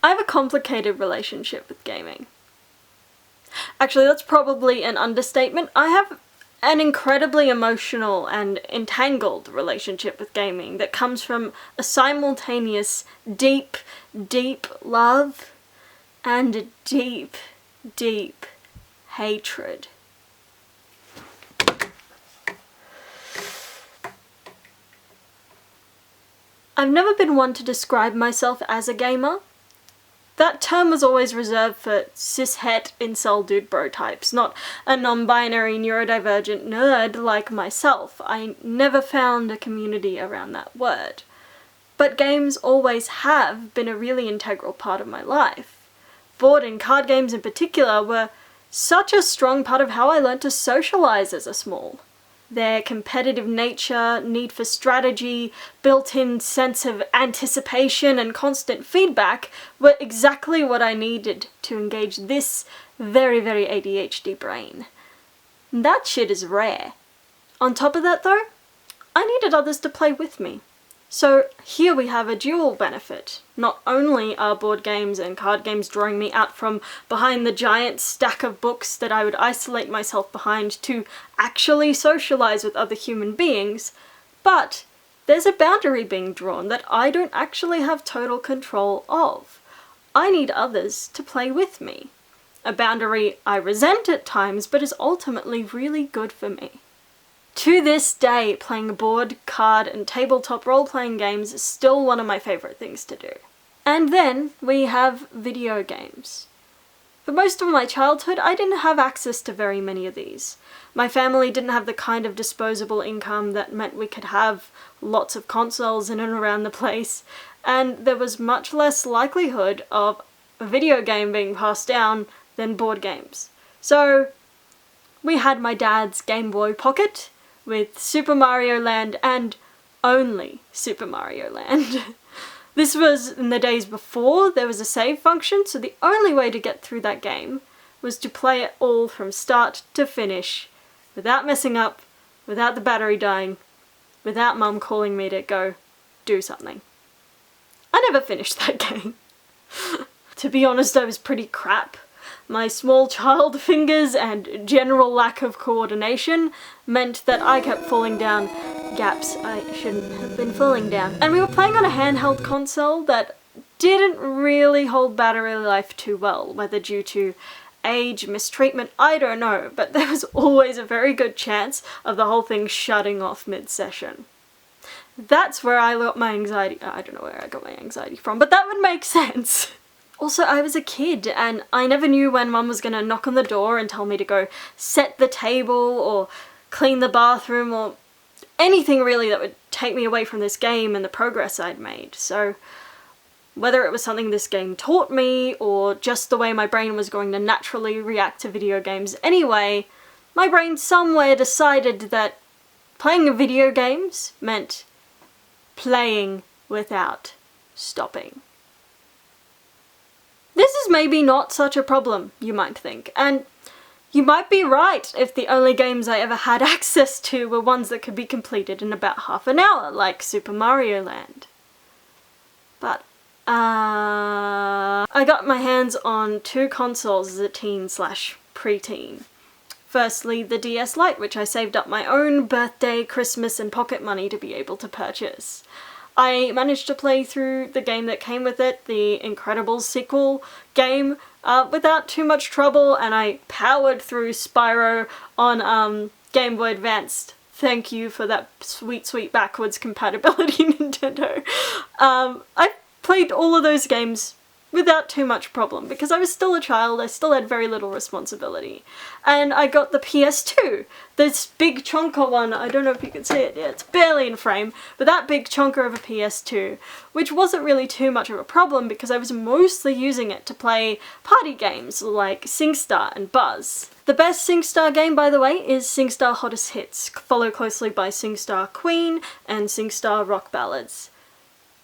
I have a complicated relationship with gaming. Actually, that's probably an understatement. I have an incredibly emotional and entangled relationship with gaming that comes from a simultaneous deep, deep love and a deep, deep hatred. I've never been one to describe myself as a gamer. That term was always reserved for cis-het incel dude bro types, not a non-binary neurodivergent nerd like myself. I never found a community around that word. But games always have been a really integral part of my life. Board and card games in particular were such a strong part of how I learned to socialize as a small. Their competitive nature, need for strategy, built-in sense of anticipation and constant feedback were exactly what I needed to engage this very, very ADHD brain. That shit is rare. On top of that though, I needed others to play with me. So here we have a dual benefit. Not only are board games and card games drawing me out from behind the giant stack of books that I would isolate myself behind to actually socialize with other human beings, but there's a boundary being drawn that I don't actually have total control of. I need others to play with me. A boundary I resent at times, but is ultimately really good for me. To this day, playing board, card, and tabletop role-playing games is still one of my favourite things to do. And then we have video games. For most of my childhood, I didn't have access to very many of these. My family didn't have the kind of disposable income that meant we could have lots of consoles in and around the place, and there was much less likelihood of a video game being passed down than board games. So we had my dad's Game Boy Pocket, with Super Mario Land and only Super Mario Land. This was in the days before there was a save function, so the only way to get through that game was to play it all from start to finish, without messing up, without the battery dying, without Mum calling me to go do something. I never finished that game. To be honest, I was pretty crap. My small child fingers and general lack of coordination meant that I kept falling down gaps I shouldn't have been falling down. And we were playing on a handheld console that didn't really hold battery life too well, whether due to age, mistreatment, I don't know, but there was always a very good chance of the whole thing shutting off mid-session. That's where I got my anxiety. I don't know where I got my anxiety from, but that would make sense. Also, I was a kid, and I never knew when Mum was gonna knock on the door and tell me to go set the table, or clean the bathroom, or anything really that would take me away from this game and the progress I'd made. So whether it was something this game taught me, or just the way my brain was going to naturally react to video games anyway, my brain somewhere decided that playing video games meant playing without stopping. This is maybe not such a problem, you might think, and you might be right if the only games I ever had access to were ones that could be completed in about half an hour, like Super Mario Land. But, I got my hands on 2 consoles as a teen/preteen. Firstly, the DS Lite, which I saved up my own birthday, Christmas, and pocket money to be able to purchase. I managed to play through the game that came with it, the Incredibles sequel game, without too much trouble, and I powered through Spyro on Game Boy Advanced. Thank you for that sweet, sweet backwards compatibility, Nintendo. I played all of those games without too much problem, because I was still a child, I still had very little responsibility. And I got the PS2, this big chonker one, I don't know if you can see it, yeah, it's barely in frame, but that big chonker of a PS2, which wasn't really too much of a problem because I was mostly using it to play party games like SingStar and Buzz. The best SingStar game, by the way, is SingStar Hottest Hits, followed closely by SingStar Queen and SingStar Rock Ballads,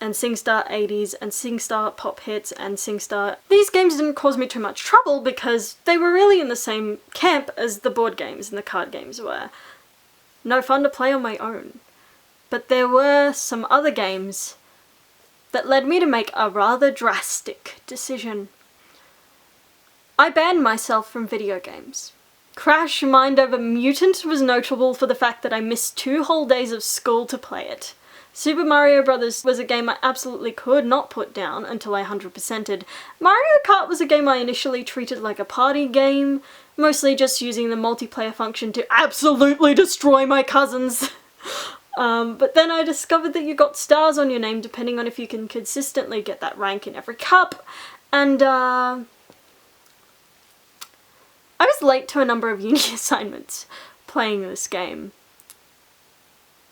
and SingStar 80s, and SingStar Pop Hits, and SingStar... These games didn't cause me too much trouble because they were really in the same camp as the board games and the card games were. No fun to play on my own. But there were some other games that led me to make a rather drastic decision. I banned myself from video games. Crash Mind Over Mutant was notable for the fact that I missed 2 whole days of school to play it. Super Mario Bros. Was a game I absolutely could not put down until I 100%ed. Mario Kart was a game I initially treated like a party game, mostly just using the multiplayer function to absolutely destroy my cousins. But then I discovered that you got stars on your name depending on if you can consistently get that rank in every cup, and I was late to a number of uni assignments playing this game.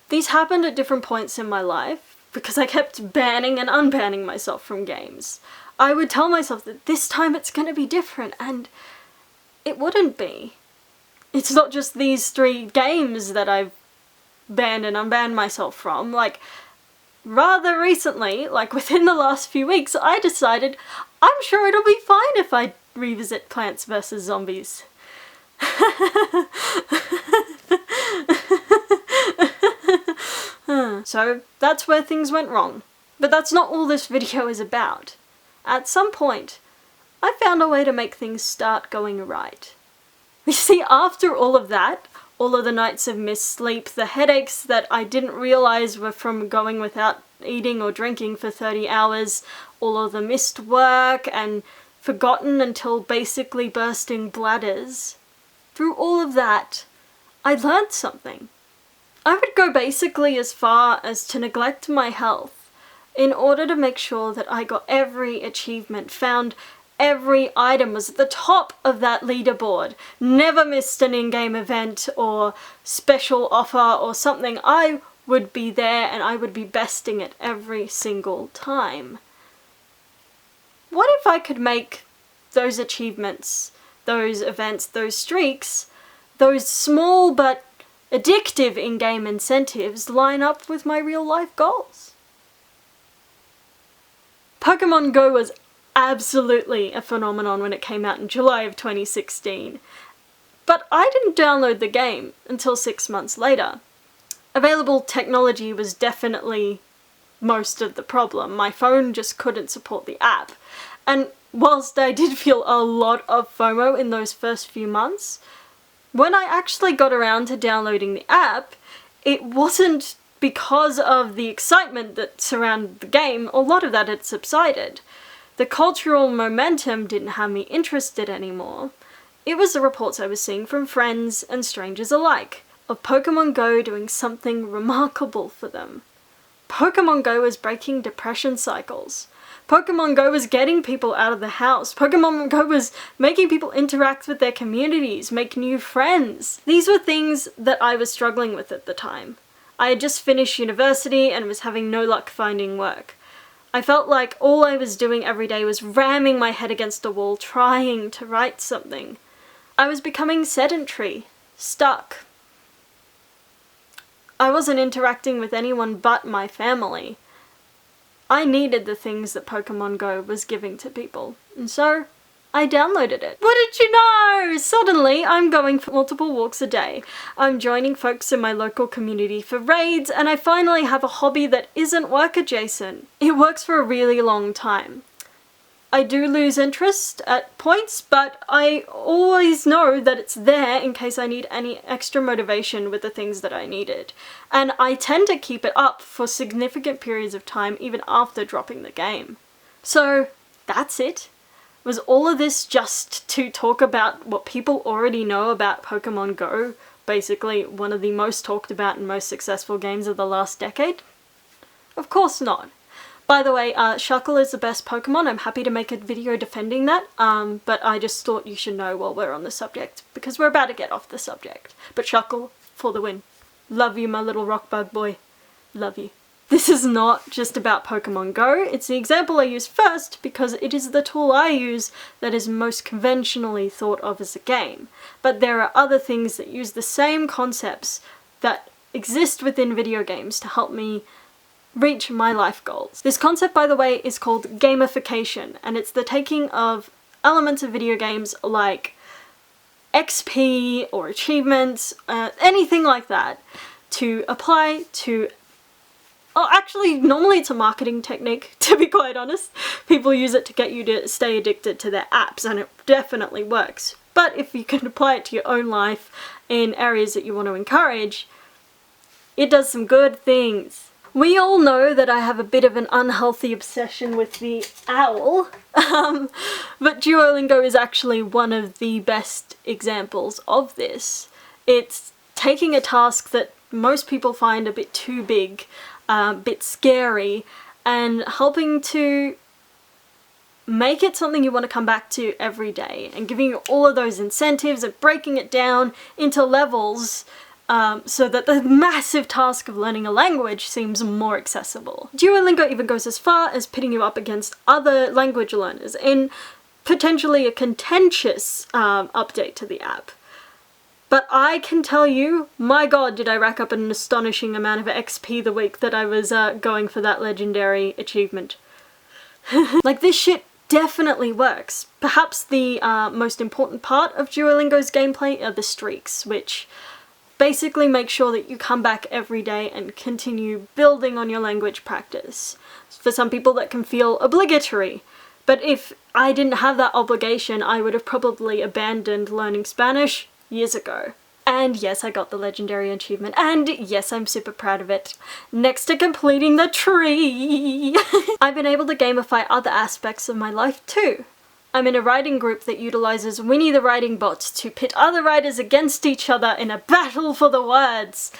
These happened at different points in my life because I kept banning and unbanning myself from games. I would tell myself that this time it's gonna be different, and it wouldn't be. It's not just these 3 games that I've banned and unbanned myself from. Like, rather recently, like within the last few weeks, I decided I'm sure it'll be fine if I revisit Plants vs. Zombies. So that's where things went wrong. But that's not all this video is about. At some point, I found a way to make things start going right. You see, after all of that, all of the nights of missed sleep, the headaches that I didn't realise were from going without eating or drinking for 30 hours, all of the missed work and forgotten until basically bursting bladders, through all of that, I learned something. I would go basically as far as to neglect my health in order to make sure that I got every achievement, found every item, was at the top of that leaderboard, never missed an in-game event or special offer or something. I would be there and I would be besting it every single time. What if I could make those achievements, those events, those streaks, those small but addictive in-game incentives line up with my real-life goals? Pokemon Go was absolutely a phenomenon when it came out in July of 2016, but I didn't download the game until 6 months later. Available technology was definitely most of the problem. My phone just couldn't support the app, and whilst I did feel a lot of FOMO in those first few months, when I actually got around to downloading the app, it wasn't because of the excitement that surrounded the game. A lot of that had subsided. The cultural momentum didn't have me interested anymore. It was the reports I was seeing from friends and strangers alike of Pokemon Go doing something remarkable for them. Pokemon Go was breaking depression cycles. Pokemon Go was getting people out of the house. Pokemon Go was making people interact with their communities, make new friends. These were things that I was struggling with at the time. I had just finished university and was having no luck finding work. I felt like all I was doing every day was ramming my head against a wall, trying to write something. I was becoming sedentary, stuck. I wasn't interacting with anyone but my family. I needed the things that Pokemon Go was giving to people, and so I downloaded it. What did you know? Suddenly I'm going for multiple walks a day. I'm joining folks in my local community for raids, and I finally have a hobby that isn't work adjacent. It works for a really long time. I do lose interest at points, but I always know that it's there in case I need any extra motivation with the things that I needed. And I tend to keep it up for significant periods of time even after dropping the game. So that's it. Was all of this just to talk about what people already know about Pokemon Go? Basically one of the most talked about and most successful games of the last decade? Of course not. By the way, Shuckle is the best Pokemon. I'm happy to make a video defending that, but I just thought you should know while we're on the subject, because we're about to get off the subject. But Shuckle, for the win. Love you, my little rock bug boy. Love you. This is not just about Pokemon Go. It's the example I use first because it is the tool I use that is most conventionally thought of as a game. But there are other things that use the same concepts that exist within video games to help me reach my life goals. This concept, by the way, is called gamification, and it's the taking of elements of video games like XP or achievements, anything like that, to apply to Oh, actually, normally it's a marketing technique, to be quite honest. People use it to get you to stay addicted to their apps, and it definitely works. But if you can apply it to your own life in areas that you want to encourage, it does some good things. We all know that I have a bit of an unhealthy obsession with the owl, but Duolingo is actually one of the best examples of this. It's taking a task that most people find a bit too big, a bit scary, and helping to make it something you want to come back to every day, and giving you all of those incentives and breaking it down into levels so that the massive task of learning a language seems more accessible. Duolingo even goes as far as pitting you up against other language learners in potentially a contentious update to the app. But I can tell you, my god, did I rack up an astonishing amount of XP the week that I was going for that legendary achievement. Like, this shit definitely works. Perhaps the most important part of Duolingo's gameplay are the streaks, which basically make sure that you come back every day and continue building on your language practice. For some people that can feel obligatory, but if I didn't have that obligation, I would have probably abandoned learning Spanish years ago. And yes, I got the legendary achievement, and yes, I'm super proud of it. Next to completing the tree! I've been able to gamify other aspects of my life too. I'm in a writing group that utilizes Winnie the Writing Bot to pit other writers against each other in a battle for the words.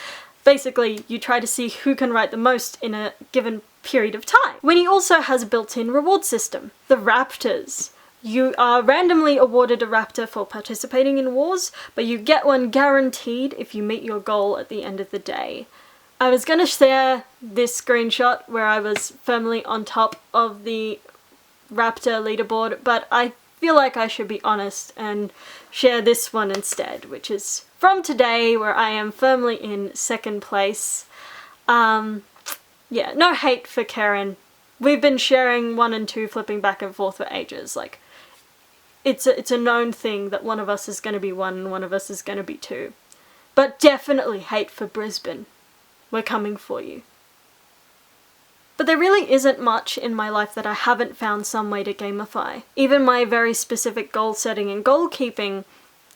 Basically, you try to see who can write the most in a given period of time. Winnie also has a built-in reward system, the Raptors. You are randomly awarded a raptor for participating in wars, but you get one guaranteed if you meet your goal at the end of the day. I was gonna share this screenshot where I was firmly on top of the raptor leaderboard, but I feel like I should be honest and share this one instead, which is from today, where I am firmly in second place. Yeah, no hate for Karen. We've been sharing 1 and 2, flipping back and forth for ages. Like, it's a known thing that one of us is going to be 1 and one of us is going to be 2. But definitely hate for Brisbane. We're coming for you. But there really isn't much in my life that I haven't found some way to gamify. Even my very specific goal setting and goal keeping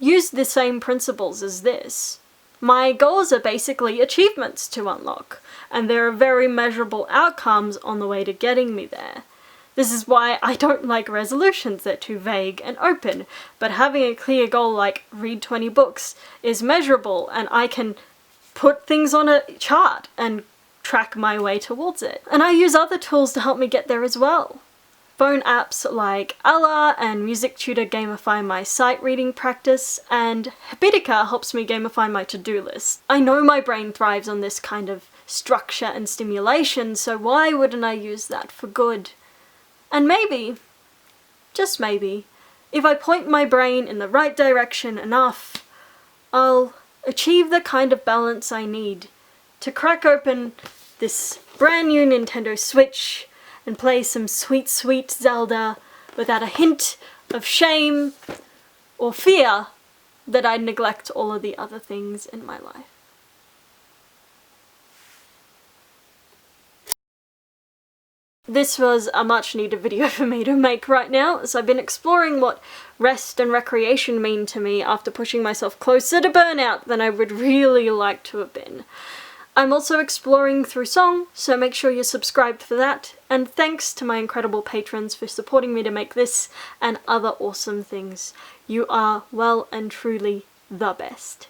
use the same principles as this. My goals are basically achievements to unlock, and there are very measurable outcomes on the way to getting me there. This is why I don't like resolutions, they're too vague and open, but having a clear goal like read 20 books is measurable, and I can put things on a chart and track my way towards it. And I use other tools to help me get there as well. Phone apps like Ella and Music Tutor gamify my sight reading practice, and Habitica helps me gamify my to-do list. I know my brain thrives on this kind of structure and stimulation, so why wouldn't I use that for good? And maybe, just maybe, if I point my brain in the right direction enough, I'll achieve the kind of balance I need to crack open this brand new Nintendo Switch and play some sweet, sweet Zelda without a hint of shame or fear that I'd neglect all of the other things in my life. This was a much needed video for me to make right now, as I've been exploring what rest and recreation mean to me after pushing myself closer to burnout than I would really like to have been. I'm also exploring through song, so make sure you're subscribed for that, and thanks to my incredible patrons for supporting me to make this and other awesome things. You are well and truly the best.